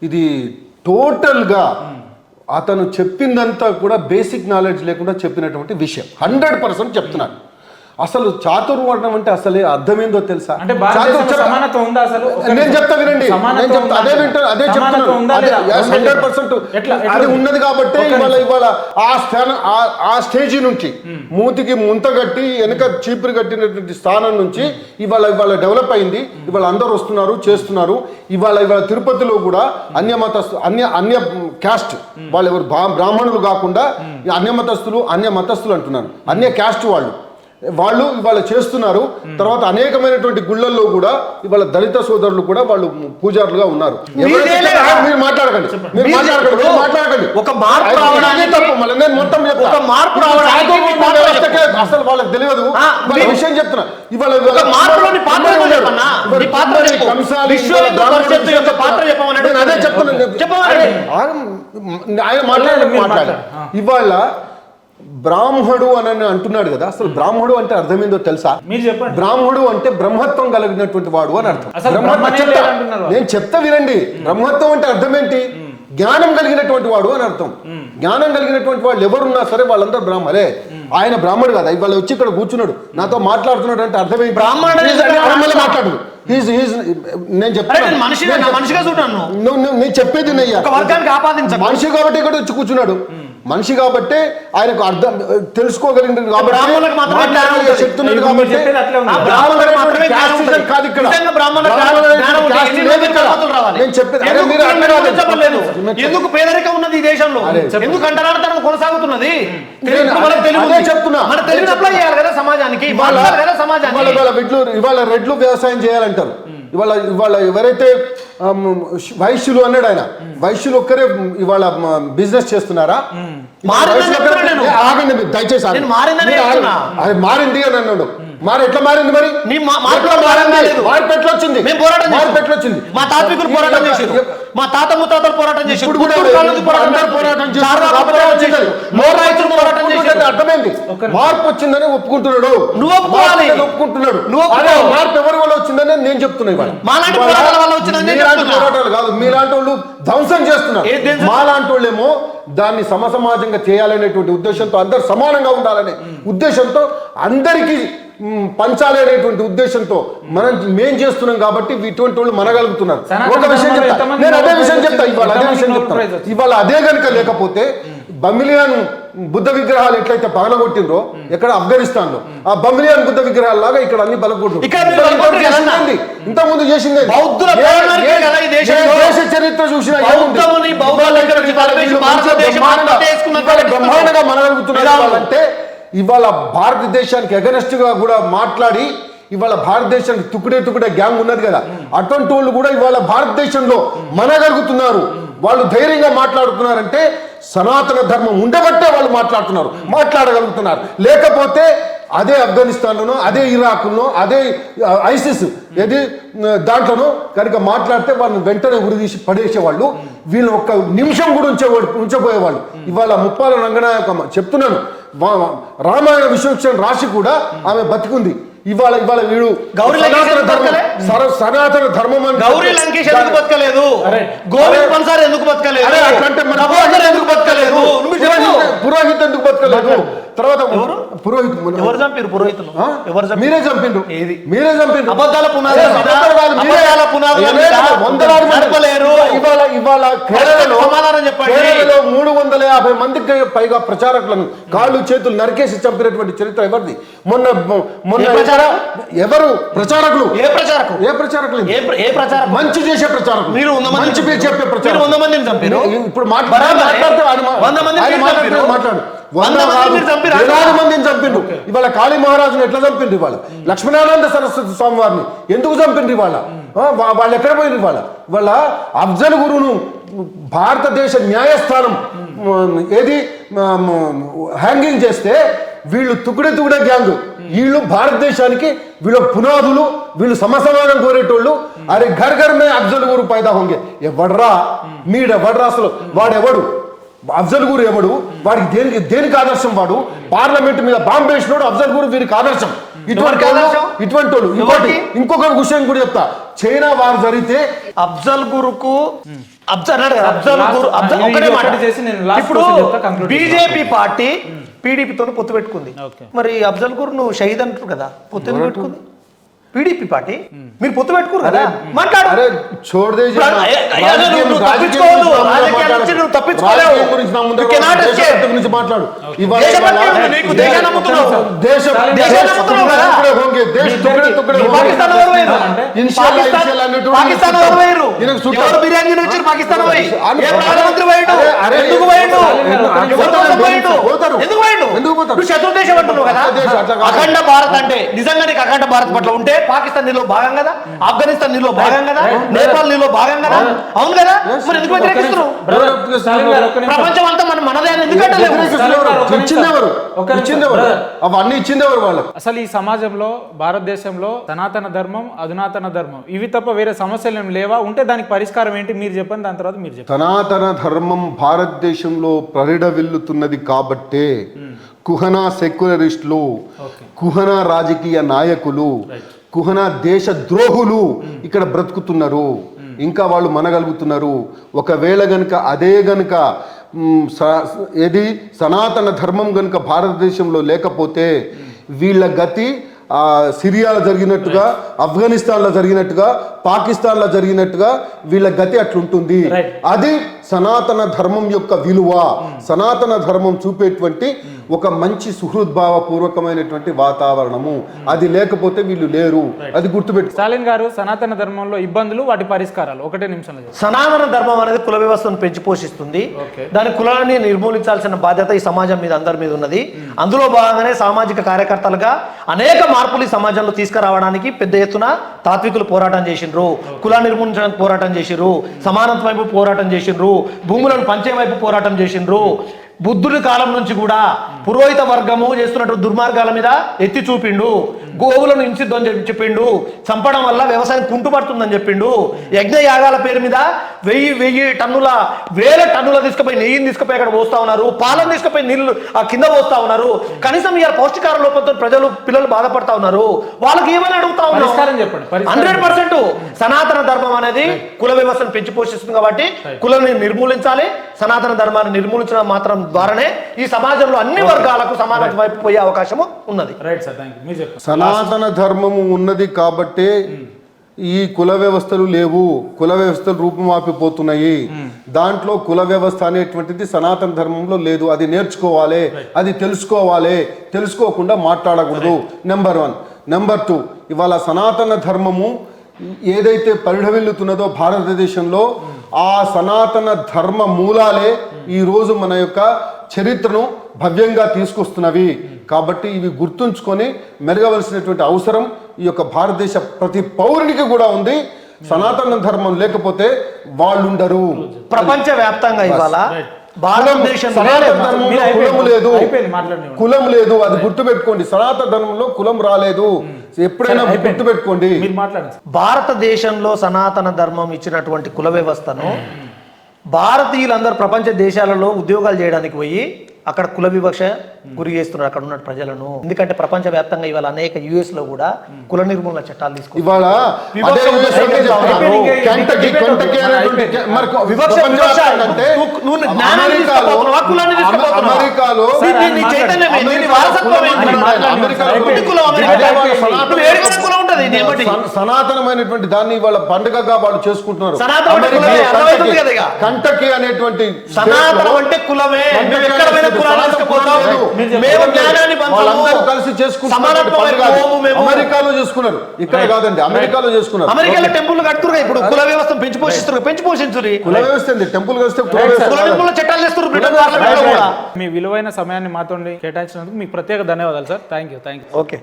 ఇది టోటల్గా అతను చెప్పిందంతా కూడా బేసిక్ నాలెడ్జ్ లేకుండా చెప్పినటువంటి విషయం. 100% చెప్తున్నాను. అసలు చాతుర్వర్ణం అంటే అసలే అర్థమేందో తెలుసా? నేను చెప్తా వినండి, అదే చెప్తున్నాను. అది ఉన్నది కాబట్టి ఇవాళ ఆ స్టేజీ నుంచి మూతికి ముంతగట్టి వెనక చీపురు కట్టినటువంటి స్థానం నుంచి ఇవాళ డెవలప్ అయింది. ఇవాళ అందరూ వస్తున్నారు, చేస్తున్నారు. ఇవాళ తిరుపతిలో కూడా అన్య క్యాస్ట్ వాళ్ళు ఎవరు బ్రాహ్మణులు కాకుండా అన్య మతస్థులు అంటున్నాను, అన్య క్యాస్ట్ వాళ్ళు ఇవాళ చేస్తున్నారు. తర్వాత అనేకమైనటువంటి గుళ్ళల్లో కూడా ఇవాళ దళిత సోదరులు కూడా వాళ్ళు పూజారులుగా ఉన్నారు. మీరు మాట్లాడకండి. అసలు వాళ్ళకి తెలియదు విషయం చెప్తున్నా. ఇవాళ అదే చెప్తున్నా. ఆయన మాట్లాడారు. ఇవాళ బ్రాహ్మడు అని అంటున్నాడు కదా, అసలు బ్రాహ్మడు అంటే అర్థమైందో తెలుసా? బ్రాహ్మడు అంటే బ్రహ్మత్వం కలిగినటువంటి వాడు అని అర్థం. నేను చెప్తా వినండి. బ్రహ్మత్వం అంటే అర్థం ఏంటి? జ్ఞానం కలిగినటువంటి వాడు అని అర్థం. జ్ఞానం కలిగినటువంటి వాళ్ళు ఎవరున్నా సరే వాళ్ళందరూ బ్రాహ్మణే. ఆయన బ్రాహ్మణుడు కదా, ఇవాళ వచ్చి ఇక్కడ కూర్చున్నాడు నాతో మాట్లాడుతున్నాడు అంటే అర్థమైంది మాట్లాడు. నేను చెప్తాను నేను చెప్పేది మనిషి కాబట్టి ఇక్కడ వచ్చి కూర్చున్నాడు. మనిషి కాబట్టి ఆయనకు అర్థం తెలుసుకోగలిగినది కాబట్టి చెప్తున్నాడు. కాబట్టి ఎందుకు పేదరికం ఉన్నది ఈ దేశంలో? ఎందుకు అంటరానితనం కొనసాగుతున్నది? చెప్తున్నా కదా సమాజానికి. ఇవాళ రెడ్లు వ్యవసాయం చేయాలంటారు. ఇవాళ ఎవరైతే వైశ్యులు అన్నాడు ఆయన, వైశ్యులు ఒక్కరే ఇవాళ బిజినెస్ చేస్తున్నారా? ఆగండి మీరు దయచేసి. అది మారింది అని అన్నాడు. ఎట్లా మారింది మరి? మార్పు ఎట్లా వచ్చింది? మా తాత్వికులు పోరాటం చేశారు, మా తాత ముత్తాతలు పోరాటం చేశారు, అర్థమైంది. మార్పు వచ్చిందని ఒప్పుకుంటున్నాడు. నువ్వు ఒప్పుకుంటున్నాడు. మార్పు ఎవరి వల్ల వచ్చిందని నేను చెప్తున్నా. పోరాటాలు కాదు, మీలాంటి వాళ్ళు ధ్వంసం చేస్తున్నారు. మాలాంటి వాళ్ళేమో దాన్ని సమసమాజంగా చేయాలనేటువంటి ఉద్దేశంతో, అందరు సమానంగా ఉండాలనే ఉద్దేశంతో, అందరికీ పంచాలి అనేటువంటి ఉద్దేశంతో మేం చేస్తున్నాం కాబట్టి ఇటువంటి వాళ్ళు మనగలుగుతున్నారు. ఒక విషయం చెప్తా, నేను అదే విషయం చెప్తా. ఇవాళ అదే కనుక లేకపోతే బమిలియన్ బుద్ధ విగ్రహాలు ఎట్లయితే పగలగొట్టిండ్రో ఎక్కడ ఆఫ్ఘనిస్తాన్ లో, ఆ బమిలియన్ బుద్ధ విగ్రహాల లాగా ఇక్కడ అన్ని పగలగొట్టు. ఇంతకుముందు చేసింది దేశ చరిత్ర చూసిన బ్రహ్మాండంగా మనగలుగుతున్నారు. అంటే ఇవాళ భారతదేశానికి అగెనెస్ట్ గా కూడా మాట్లాడి ఇవాళ భారతదేశానికి తుకుడే గ్యాంగ్ ఉన్నది కదా, అటువంటి వాళ్ళు కూడా ఇవాళ భారతదేశంలో మనగలుగుతున్నారు. వాళ్ళు ధైర్యంగా మాట్లాడుతున్నారంటే సనాతన ధర్మం ఉండబట్టే వాళ్ళు మాట్లాడగలుగుతున్నారు. లేకపోతే అదే ఆఫ్ఘనిస్తాన్లోనో, అదే ఇరాక్లోనో, అదే ఐసిస్ ఏది దాంట్లోనో కనుక మాట్లాడితే వాళ్ళని వెంటనే ఉరిదీసి పడేసేవాళ్ళు. వీళ్ళు ఒక్క నిమిషం కూడా ఉంచబోయేవాళ్ళు. ఇవాళ ముప్పాల రంగనాయకమ్మ చెప్తున్నాను, రామాయణ విశ్వక్షణ రాశి కూడా ఆమె బతికుంది. ఇవాళ వీడు సనాతన ధర్మం అని గౌరీ లంకేష్ ఎందుకు బతకలేదు? గోవింద్ పన్సార్ ఎందుకు బతకలేదు? పురోహిత్ ఎందుకు బతకలేదు? తర్వాత ఎవరు చంపారు పురోహితులు? మీరే చంపిండ్రు. మీరే చంపిండ్రు. అబద్ధాల పునాది ఇవాళ కేరళలో 350 మందికి పైగా ప్రచారకులను కాళ్ళు చేతులు నరికేసి చంపినటువంటి చరిత్ర ఎవరిది? మొన్న ఎవరు ప్రచారకులు? ఏ ప్రచారకులు? మంచి చేసే ప్రచారకులు, మీరు మంచి చెప్పే ప్రచారం. 100 మందిని చంపారు. ఇప్పుడు మాట్లాడు 100 మందిని చంపిండు. ఇవాళ కాళీ మహారాజును ఎట్లా చంపిండ్రు? ఇవాళ లక్ష్మణానంద సరస్వతి స్వామి వారిని ఎందుకు చంపిండ్రు? ఇవాళ వాళ్ళు ఎక్కడ పోయిండ్రు? ఇవాళ అఫ్జల్ గురును భారతదేశ న్యాయస్థానం ఏది హ్యాంగింగ్ చేస్తే వీళ్ళు తుకుడే గ్యాంగ్, వీళ్ళు భారతదేశానికి వీళ్ళ పునాదులు, వీళ్ళు సమసమానం కోరేటోళ్ళు. అరే ఘర్ ఘర్ మే అఫ్జల్ గురు పైదా హోంగే. ఎవడ్రా మీడెవడ్రా? అసలు వాడెవడు? అఫ్జల్ గురు ఎవడు? వాడికి దేనికి ఆదర్శం? వాడు పార్లమెంట్ మీద బాంబు వేసినోడు అఫ్జల్ గురు వీరికి ఆదర్శం. ఇటువంటి వాళ్ళు ఇంకొక విషయం కూడా చెప్తా. చైనా వారు జరిగితే అఫ్జల్ గురుకు ఇప్పుడు బీజేపీ పార్టీ పీడీపీతో పొత్తు పెట్టుకుంది. మరి అఫ్జల్ గురు నువ్వు షహీద్ అంటారు కదా, పొత్తు ఎందుకు పెట్టుకుంది? పీడీపీ పార్టీ మీరు పొత్తు పెట్టుకురు కదా, మాట్లాడు. శత్రుదేశం అంటున్నావు కదా. అఖండ భారత్ అంటే నిజంగా నీకు అఖండ భారత్ పట్ల ఉంటే పాకిస్తాన్ నీలో భాగం కదా, ఆఫ్ఘనిస్తాన్ నీలో భాగం కదా, నేపాల్ నీలో భాగం కదా, అవును కదా? మరి ఎందుకు వ్యతిరేకిస్తున్నారు? ప్రపంచం అంతా మనదే అని ఎందుకంటే అవన్నీ ఇచ్చిందేవారు వాళ్ళకి. అసలు ఈ సమాజంలో భారతదేశంలో సనాతన ధర్మం, అధునాతన ధర్మం ఇవి తప్ప వేరే సమస్యలు ఏమి లేవా? ఉంటే దానికి పరిష్కారం ఏంటి మీరు చెప్పండి, దాని తర్వాత మీరు చెప్పండి. సనాతన ధర్మం భారతదేశంలో ప్రరిడవిల్లుతున్నది కాబట్టే కుహనా సెక్యులరిస్టులు, కుహనా రాజకీయ నాయకులు, కుహనా దేశ ద్రోహులు ఇక్కడ బ్రతుకుతున్నారు, ఇంకా వాళ్ళు మనగలుగుతున్నారు. ఒకవేళ గనుక అదే గనుక ఏది సనాతన ధర్మం గనుక భారతదేశంలో లేకపోతే వీళ్ళ గతి సిరియాలో జరిగినట్టుగా, ఆఫ్ఘనిస్తాన్లో జరిగినట్టుగా, పాకిస్తాన్లో జరిగినట్టుగా వీళ్ళ గతి అట్లుంటుంది. అది సనాతన ధర్మం యొక్క విలువ. సనాతన ధర్మం చూపేటువంటి ఒక మంచి సుహృద్భావ పూర్వకమైనటువంటి వాతావరణము. అది లేకపోతే వీళ్ళు లేరు, అది గుర్తుపెట్టు. స్టాలిన్ గారు సనాతన ధర్మంలో ఇబ్బందులు, వాటి పరిష్కారాలు ఒకటే నిమిషంలో. సనాతన ధర్మం అనేది కుల వ్యవస్థను పెంచి పోషిస్తుంది. దాని కులాన్ని నిర్మూలించాల్సిన బాధ్యత ఈ సమాజం మీద, అందరి మీద ఉన్నది. అందులో భాగంగానే సామాజిక కార్యకర్తలుగా అనేక మార్పులు ఈ సమాజంలో తీసుకురావడానికి పెద్ద ఎత్తున తాత్వికులు పోరాటం చేసిండ్రు, కుల నిర్మూలించడానికి పోరాటం చేసిండ్రు, సమానత్వం వైపు పోరాటం చేసిండ్రు, భూములను పంచే వైపు పోరాటం చేసిండ్రు. బుద్ధుడి కాలం నుంచి కూడా పురోహిత వర్గము చేస్తున్నట్టు దుర్మార్గాల మీద ఎత్తి చూపిండు. గోవులను హింసిద్దని చెప్పిండు. చంపడం వల్ల వ్యవసాయం కుంటుపడుతుందని చెప్పిండు. యజ్ఞ యాగాల పేరు మీద 1000 టన్నుల 1000 టన్నుల తీసుకుపోయి నెయ్యిని తీసుకుపోయి అక్కడ పోస్తా ఉన్నారు, పాలను తీసుకుపోయి నీళ్లు ఆ కింద పోస్తా ఉన్నారు. కనీసం ఇవాళ పౌష్టికార లోపంతో పిల్లలు బాధపడతా ఉన్నారు. వాళ్ళకి ఏమని అడుగుతా ఉన్నారు? 100% సనాతన ధర్మం అనేది కుల వ్యవస్థను పెంచి పోషిస్తుంది కాబట్టి కులాన్ని నిర్మూలించాలి. సనాతన ధర్మాన్ని నిర్మూలించడం మాత్రం ద్వారానే ఈ సమాజంలో అన్ని వర్గాలకు సమానత్వం వైపు పోయే అవకాశము ఉన్నది. Right sir, thank you. మీరు చెప్పండి. సనాతన ధర్మము ఉన్నది కాబట్టే ఈ కుల వ్యవస్థలు లేవు, కుల వ్యవస్థలు రూపుమాపిపోతున్నాయి. దాంట్లో కుల వ్యవస్థ అనేటువంటిది సనాతన ధర్మంలో లేదు. అది నేర్చుకోవాలి, అది తెలుసుకోవాలి, తెలుసుకోకుండా మాట్లాడకూడదు. నెంబర్ 1. నెంబర్ 2, ఇవాళ సనాతన ధర్మము ఏదైతే పరిఢవిల్లుతున్నదో భారతదేశంలో, ఆ సనాతన ధర్మ మూలాలే ఈరోజు మన యొక్క చరిత్రను భవ్యంగా తీసుకొస్తున్నవి. కాబట్టి ఇవి గుర్తుంచుకొని మెరగవలసినటువంటి అవసరం ఈ యొక్క భారతదేశ ప్రతి పౌరునికి కూడా ఉంది. సనాతన ధర్మం లేకపోతే వాళ్ళు ఉండరు. ప్రపంచ వ్యాప్తంగా ఇవాళ కులం లేదు, అది గుర్తుపెట్టుకోండి. సనాతన ధర్మంలో కులం రాలేదు, ఎప్పుడైనా గుర్తుపెట్టుకోండి. భారతదేశంలో సనాతన ధర్మం ఇచ్చినటువంటి కుల వ్యవస్థను భారతీయులందరూ ప్రపంచ దేశాలలో ఉద్యోగాలు చేయడానికి పోయి అక్కడ కుల వివక్ష గురి చేస్తున్నారు అక్కడ ఉన్న ప్రజలను. ఎందుకంటే ప్రపంచ వ్యాప్తంగా ఇవాళ అనేక US లో కూడా కుల నిర్మూలన చట్టాలు తీసుకుంటారు. సనాతనమైనటువంటి దాన్ని వాళ్ళ పండుగగా వాళ్ళు చేసుకుంటున్నారు. కంటకి అనేటువంటి సనాతనం అంటే కులమే. కలిసి చేసుకుంటున్నారు. అమెరికాలో చేసుకున్నారు, ఇక్కడ కాదండి. అమెరికాలో చేసుకున్నారు. అమెరికాలో టెంపుల్ కడుతున్నారు. ఇప్పుడు కుల వ్యవస్థను పెంచి పోషించారు. కుల వ్యవస్థ టెంపుల్ కలిస్తే చట్టాలు చేస్తారు. మీ విలువైన సమయాన్ని మాతో కేటాయించినందుకు మీకు ప్రత్యేక ధన్యవాదాలు సార్. Thank you. ఓకే.